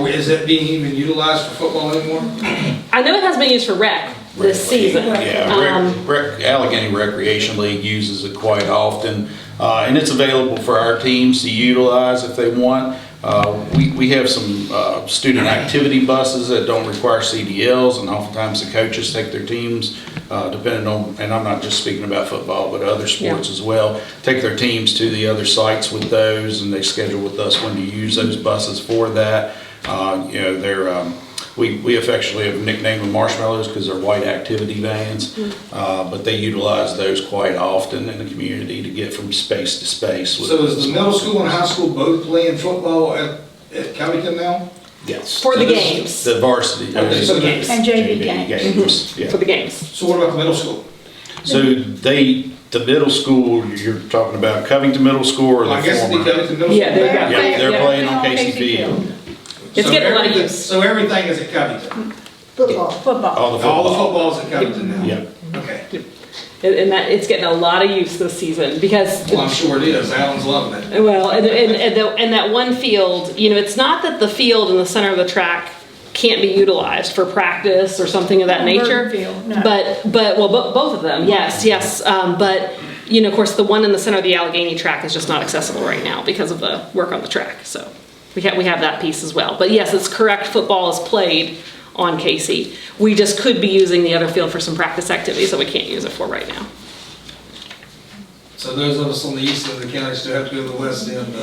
Is it being even utilized for football anymore? I know it has been used for rec this season. Yeah, Alleghany Recreation League uses it quite often, and it's available for our teams to utilize if they want. We have some student activity buses that don't require CDLs, and oftentimes the coaches take their teams, depending on, and I'm not just speaking about football, but other sports as well, take their teams to the other sites with those, and they schedule with us when to use those buses for that. You know, they're we affectionately have nicknamed them marshmallows because they're white activity vans, but they utilize those quite often in the community to get from space to space. So is the middle school and high school both playing football at Covington now? Yes. For the games. The varsity. For the games. And JV games. Yeah. For the games. So what about the middle school? So the middle school, you're talking about Covington Middle School or the I guess it'd be former? Covington Middle School. Yeah, They're playing on Casey Field. It's getting a lot of use. So everything is at Covington? Football. All the Football's at Covington now? Yeah. Okay. And that it's getting a lot of use this season because. Well, I'm sure it is. Alan's loving it. Well, and that one field, you know, it's not that the field in the center of the track can't be utilized for practice or something of that nature. Field, no. But both of them, yes. But you know, of course, the one in the center of the Alleghany track is just not accessible right now because of the work on the track. So we have that piece as well. But yes, it's correct. Football is played on Casey. We just could be using the other field for some practice activities that we can't use it for right now. So those of us on the east end of the county still have to go to the west end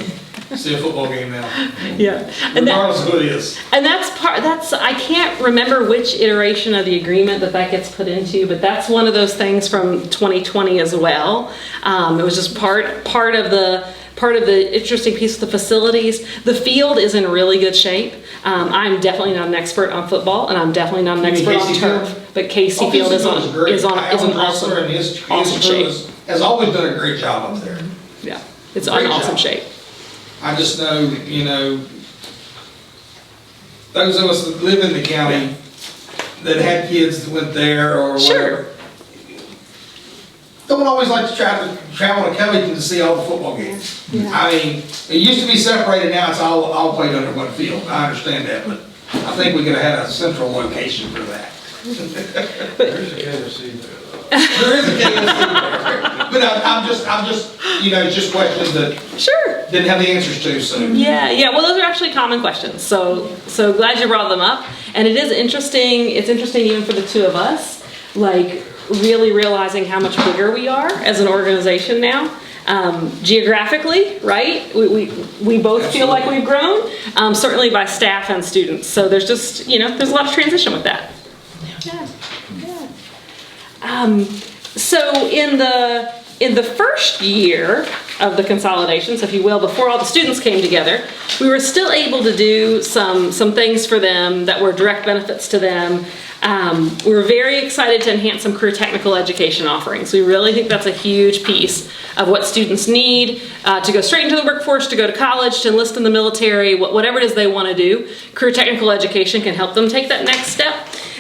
to see a football game now. Yeah, Regardless of who it is. And that's I can't remember which iteration of the agreement that gets put into, but that's one of those things from 2020 as well. It was just part of the interesting piece of the facilities. The field is in really good shape. I'm definitely not an expert on football, and I'm definitely not an expert on turf. But Casey Field is an awesome shape. Has always done a great job up there. Yeah, it's an awesome shape. I just know, you know, those of us that live in the county that had kids that went there or whatever, don't always like to try to travel to Covington to see all the football games. Yeah. I mean, it used to be separated, now it's all played under one field. I understand that, but I think we could have had a central location for that. There's a KFC there. There is a KFC there. But I'm just, you know, just questions that didn't have the answers to, so. Yeah, well, those are actually common questions, so glad you brought them up. And it is interesting, it's interesting even for the two of us, like really realizing how much bigger we are as an organization now. Geographically, right? We both feel like we've grown, certainly by staff and students. So there's just, you know, there's a lot of transition with that. Yeah. So in the first year of the consolidation, so if you will, before all the students came together, we were still able to do some things for them that were direct benefits to them. We were very excited to enhance some career technical education offerings. We really think that's a huge piece of what students need to go straight into the workforce, to go to college, to enlist in the military, whatever it is they want to do. Career technical education can help them take that next step.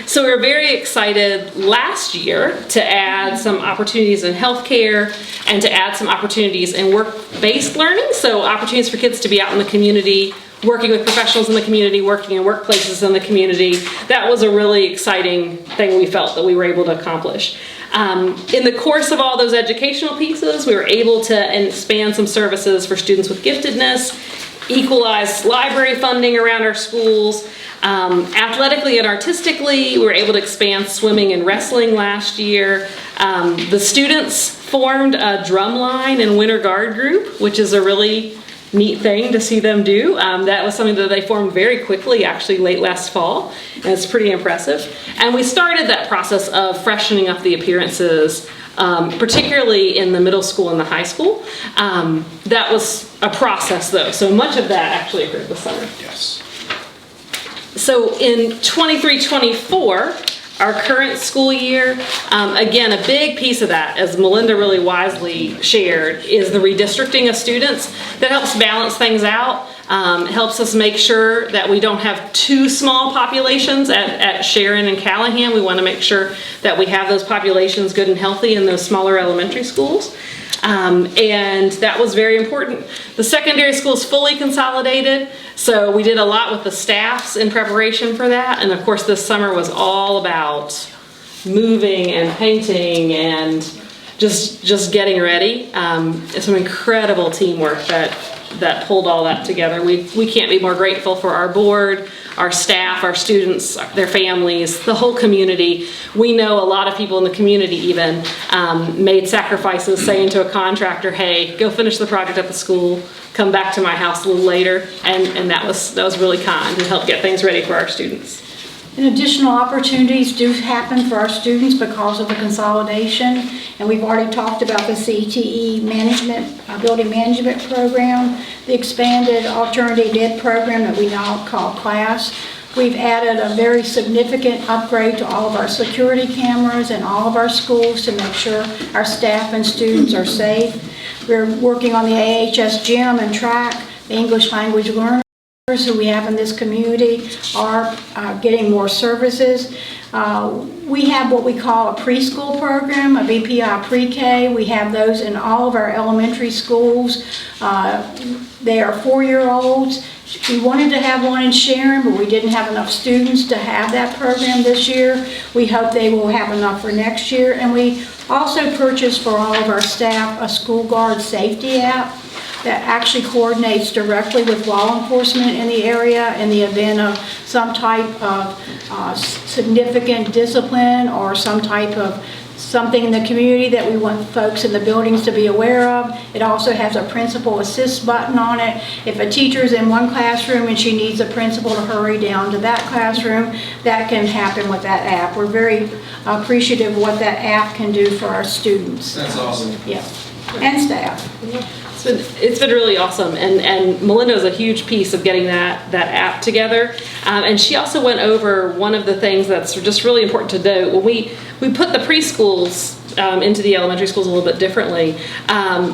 So we were very excited last year to add some opportunities in healthcare and to add some opportunities in work-based learning. So opportunities for kids to be out in the community, working with professionals in the community, working in workplaces in the community. That was a really exciting thing we felt that we were able to accomplish. In the course of all those educational pieces, we were able to expand some services for students with giftedness, equalize library funding around our schools. Athletically and artistically, we were able to expand swimming and wrestling last year. The students formed a drumline and winter guard group, which is a really neat thing to see them do. That was something that they formed very quickly, actually late last fall, and it's pretty impressive. And we started that process of freshening up the appearances, particularly in the middle school and the high school. That was a process though, so much of that actually occurred this summer. Yes. So in 23-24, our current school year, again, a big piece of that, as Melinda really wisely shared, is the redistricting of students. That helps balance things out, helps us make sure that we don't have too small populations at Sharon and Callahan. We want to make sure that we have those populations good and healthy in those smaller elementary schools. And that was very important. The secondary school is fully consolidated. So we did a lot with the staffs in preparation for that. And of course, this summer was all about moving and painting and just getting ready. Some incredible teamwork that pulled all that together. We can't be more grateful for our board, our staff, our students, their families, the whole community. We know a lot of people in the community even made sacrifices, saying to a contractor, hey, go finish the project at the school, come back to my house a little later, and that was really kind and helped get things ready for our students. And additional opportunities do happen for our students because of the consolidation. And we've already talked about the CTE management, building management program, the expanded alternative ed program that we now call CLASS. We've added a very significant upgrade to all of our security cameras in all of our schools to make sure our staff and students are safe. We're working on the AHS gym and track, the English language learners who we have in this community are getting more services. We have what we call a preschool program, a BPI pre-K. We have those in all of our elementary schools. They are 4-year-olds. We wanted to have one in Sharon, but we didn't have enough students to have that program this year. We hope they will have enough for next year. And we also purchased for all of our staff a school guard safety app that actually coordinates directly with law enforcement in the area in the event of some type of significant discipline or some type of something in the community that we want folks in the buildings to be aware of. It also has a principal assist button on it. If a teacher's in one classroom and she needs a principal to hurry down to that classroom, that can happen with that app. We're very appreciative of what that app can do for our students. That's awesome. Yeah, and staff. It's been really awesome, and Melinda was a huge piece of getting that app together. And she also went over one of the things that's just really important to note. When we put the preschools into the elementary schools a little bit differently,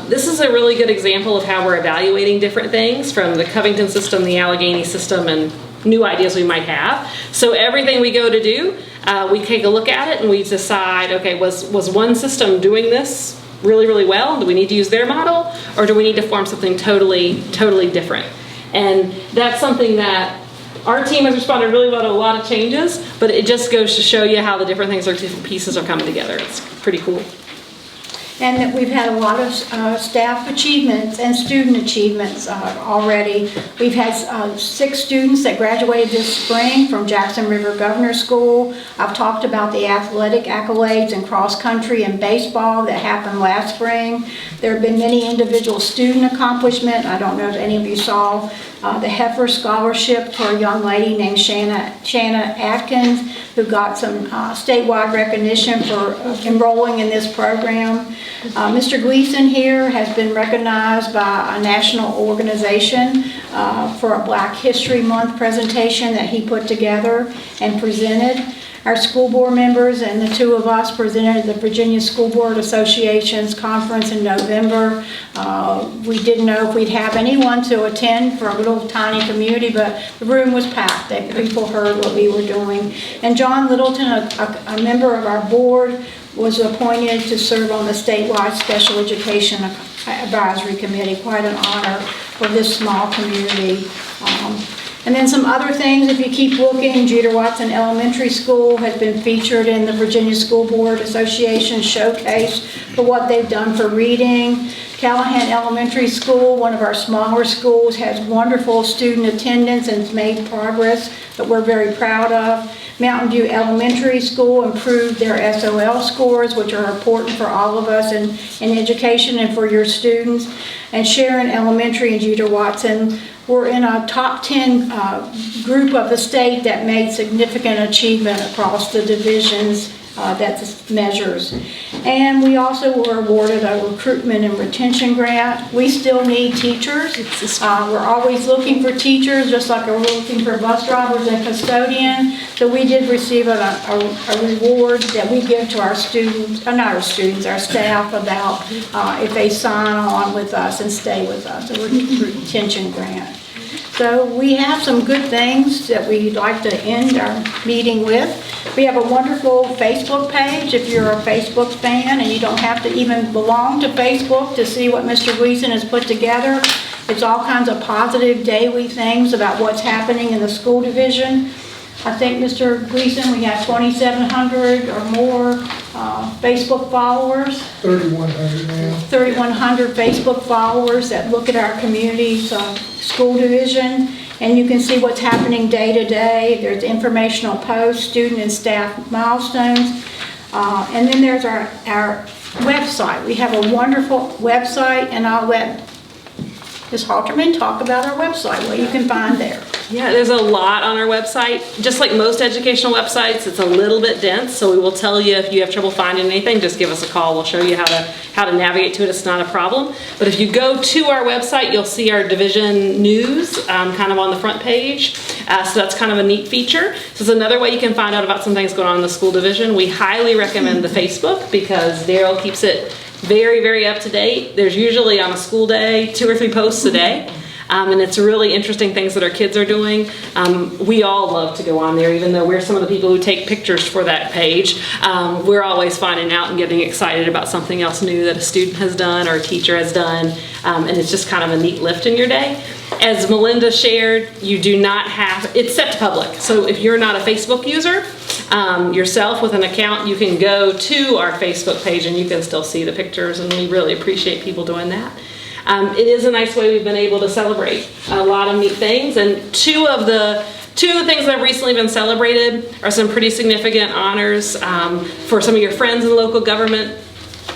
this is a really good example of how we're evaluating different things from the Covington system, the Alleghany system, and new ideas we might have. So everything we go to do, we take a look at it and we decide, okay, was one system doing this really, really well? Do we need to use their model, or do we need to form something totally different? And that's something that our team has responded really well to a lot of changes, but it just goes to show you how the different things or different pieces are coming together. It's pretty cool. And that we've had a lot of staff achievements and student achievements already. We've had 6 students that graduated this spring from Jackson River Governor School. I've talked about the athletic accolades in cross country and baseball that happened last spring. There have been many individual student accomplishments. I don't know if any of you saw the Heifer Scholarship for a young lady named Shanna Atkins, who got some statewide recognition for enrolling in this program. Mr. Gleason here has been recognized by a national organization for a Black History Month presentation that he put together and presented. Our school board members and the 2 of us presented at the Virginia School Board Association's conference in November. We didn't know if we'd have anyone to attend for a little tiny community, but the room was packed. People heard what we were doing. And John Littleton, a member of our board, was appointed to serve on the statewide Special Education Advisory Committee. Quite an honor for this small community. And then some other things, if you keep looking, Jeter Watson Elementary School has been featured in the Virginia School Board Association showcase for what they've done for reading. Callahan Elementary School, one of our smaller schools, has wonderful student attendance and has made progress that we're very proud of. Mountain View Elementary School improved their SOL scores, which are important for all of us in education and for your students. And Sharon Elementary and Jeter Watson were in a top 10 group of the state that made significant achievement across the divisions that measures. And we also were awarded a recruitment and retention grant. We still need teachers. We're always looking for teachers, just like we're looking for bus drivers and custodians. So we did receive a reward that we give to our students, not our students, our staff, about if they sign on with us and stay with us, a retention grant. So we have some good things that we'd like to end our meeting with. We have a wonderful Facebook page if you're a Facebook fan, and you don't have to even belong to Facebook to see what Mr. Gleason has put together. It's all kinds of positive daily things about what's happening in the school division. I think, Mr. Gleason, we have 2,700 or more Facebook followers. 3,100 now. 3,100 Facebook followers that look at our community's school division, and you can see what's happening day to day. There's informational posts, student and staff milestones, and then there's our website. We have a wonderful website, and I'll let Ms. Halterman talk about our website, what you can find there. Yeah, there's a lot on our website. Just like most educational websites, it's a little bit dense, so we will tell you if you have trouble finding anything, just give us a call. We'll show you how to navigate to it. It's not a problem. But if you go to our website, you'll see our division news kind of on the front page. So that's kind of a neat feature. So it's another way you can find out about some things going on in the school division. We highly recommend the Facebook because Daryl keeps it very, very up to date. There's usually on a school day 2 or 3 posts a day. And it's really interesting things that our kids are doing. We all love to go on there, even though we're some of the people who take pictures for that page. We're always finding out and getting excited about something else new that a student has done or a teacher has done. And it's just kind of a neat lift in your day. As Melinda shared, you do not have, it's set to public. So if you're not a Facebook user yourself with an account, you can go to our Facebook page and you can still see the pictures, and we really appreciate people doing that. It is a nice way we've been able to celebrate a lot of neat things, and two of the things that have recently been celebrated are some pretty significant honors for some of your friends in local government.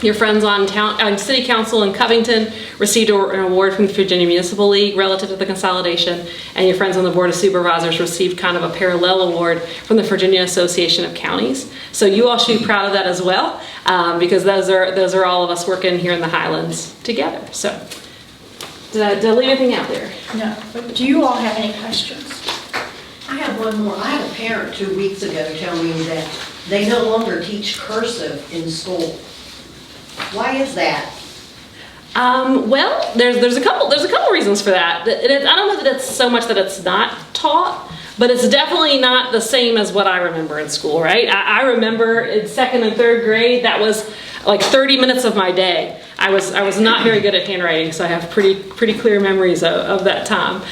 Your friends on City Council in Covington received an award from the Virginia Municipal League relative to the consolidation, and your friends on the Board of Supervisors received kind of a parallel award from the Virginia Association of Counties. So you all should be proud of that as well, because those are all of us working here in the Highlands together. So did I leave anything out there? No, but do you all have any questions? I have one more. I had a parent 2 weeks ago tell me that they no longer teach cursive in school. Why is that? Well, there's a couple reasons for that. I don't know that it's so much that it's not taught, but it's definitely not the same as what I remember in school, right? I remember in 2nd and 3rd grade, that was like 30 minutes of my day. I was not very good at handwriting, so I have pretty clear memories of that time.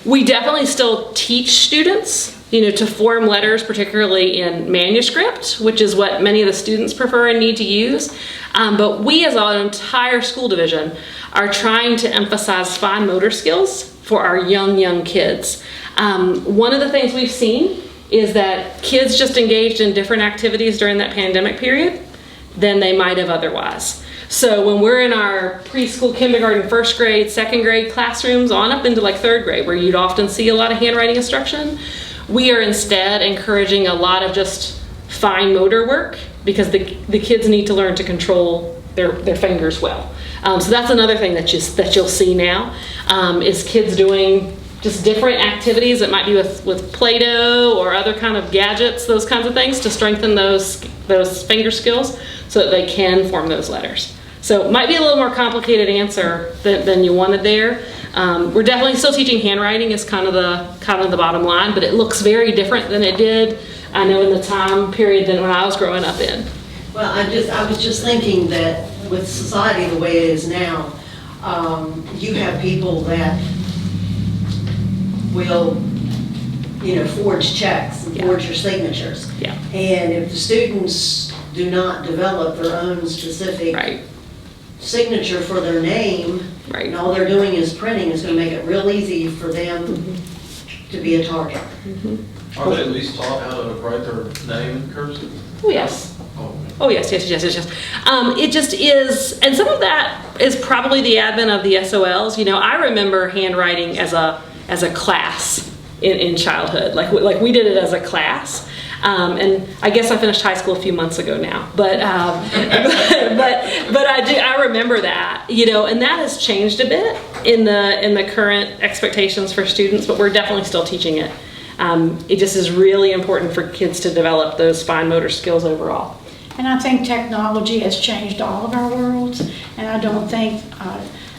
We definitely still teach students, to form letters, particularly in manuscript, which is what many of the students prefer and need to use. But we as an entire school division are trying to emphasize fine motor skills for our young kids. One of the things we've seen is that kids just engaged in different activities during that pandemic period than they might have otherwise. So when we're in our preschool, kindergarten, 1st grade, 2nd grade classrooms on up into like 3rd grade, where you'd often see a lot of handwriting instruction, we are instead encouraging a lot of just fine motor work, because the kids need to learn to control their fingers well. So that's another thing that you'll see now, is kids doing just different activities that might be with Play-Doh or other kind of gadgets, those kinds of things, to strengthen those finger skills so that they can form those letters. So it might be a little more complicated answer than you wanted there. We're definitely still teaching handwriting is kind of the bottom line, but it looks very different than it did, I know, in the time period than when I was growing up in. Well, I was just thinking that with society the way it is now, you have people that will, forge checks and forge your signatures. Yeah. And if the students do not develop their own specific signature for their name, and all they're doing is printing, it's going to make it real easy for them to be a target. Are they at least taught how to write their name in cursive? Oh, yes. Oh, Oh, yes. It just is, and some of that is probably the advent of the SOLs. I remember handwriting as a class in childhood. Like we did it as a class. And I guess I finished high school a few months ago now, but I remember that, and that has changed a bit in the current expectations for students, but we're definitely still teaching it. It just is really important for kids to develop those fine motor skills overall. And I think technology has changed all of our worlds, and I don't think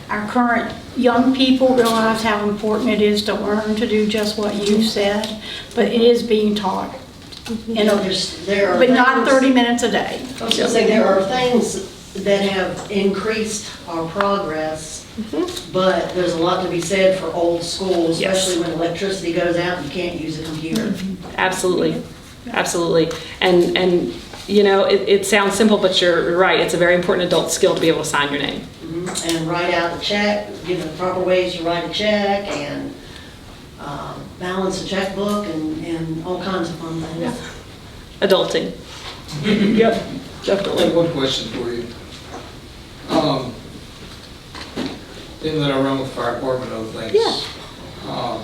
our current young people realize how important it is to learn to do just what you said, but it is being taught. But not 30 minutes a day. I was going to say, there are things that have increased our progress But there's a lot to be said for old schools, Yes. especially when electricity goes out and you can't use a computer. Absolutely, absolutely. And you know, it sounds simple, but you're right. It's a very important adult skill to be able to sign your name. And write out the check, give the proper ways to write a check, and balance a checkbook, and all kinds of fun things. Adulting. Yep, I have definitely. one question for you. Being that I run with the fire department and other things. Yeah.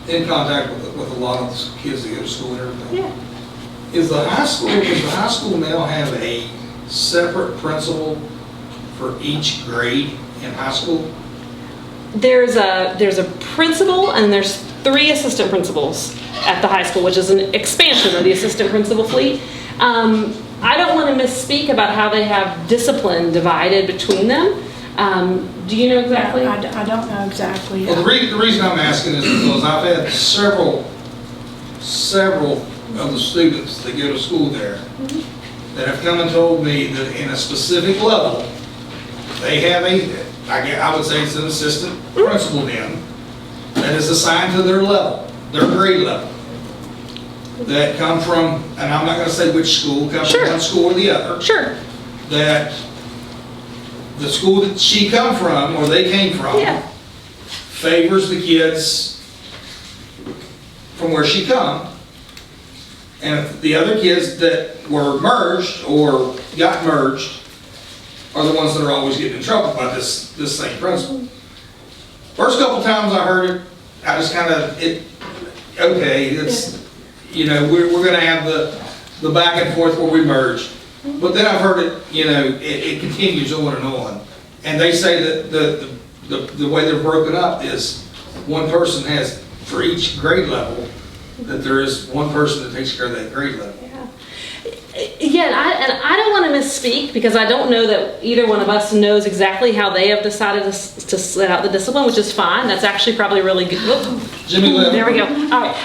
In contact with a lot of the kids that go to school and everything. Yeah. Does the high school now have a separate principal for each grade in high school? There's a principal and there's 3 assistant principals at the high school, which is an expansion of the assistant principal fleet. I don't want to misspeak about how they have discipline divided between them. Do you know exactly? I don't know exactly. Well, the reason I'm asking is because I've had several of the students that go to school there that have come and told me that in a specific level, they have I would say it's an assistant principal then, that is assigned to their level, their grade level, that come from, and I'm not gonna say which school, come Sure. from one school or the other, Sure. that the school that she come from, or they came from, Yeah. favors the kids from where she come, and if the other kids that were merged or got merged are the ones that are always getting in trouble by this same principal. First couple times I heard it, I just kind of, okay, it's, you know, we're gonna have the back and forth where we merge. But then I've heard it, you know, it continues on and on. And they say that the way they're broken up is one person has, for each grade level, that there is one person that takes care of that grade level. Yeah, and I don't want to misspeak because I don't know that either one of us knows exactly how they have decided to set out the discipline, which is fine. That's actually probably really good. Jimmy left. There we go. All right.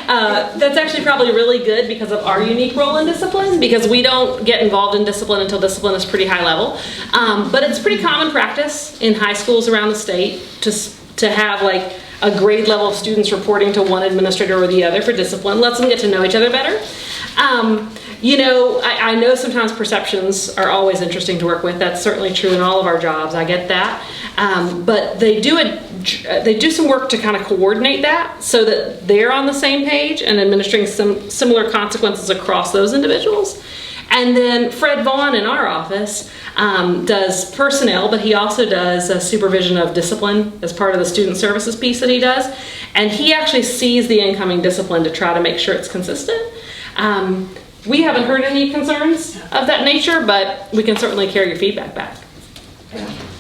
That's actually probably really good because of our unique role in discipline, because we don't get involved in discipline until discipline is pretty high level. But it's pretty common practice in high schools around the state to have like a grade level of students reporting to one administrator or the other for discipline. Lets them get to know each other better. You know, I know sometimes perceptions are always interesting to work with. That's certainly true in all of our jobs. I get that. But they do some work to kind of coordinate that so that they're on the same page and administering some similar consequences across those individuals. And then Fred Vaughn in our office does personnel, but he also does a supervision of discipline as part of the student services piece that he does. And he actually sees the incoming discipline to try to make sure it's consistent. We haven't heard any concerns of that nature, but we can certainly carry your feedback back.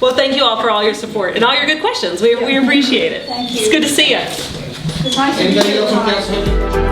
Well, thank you all for all your support and all your good questions. We appreciate it. Thank you. It's good to see you. It's nice to meet Anybody you. else on council?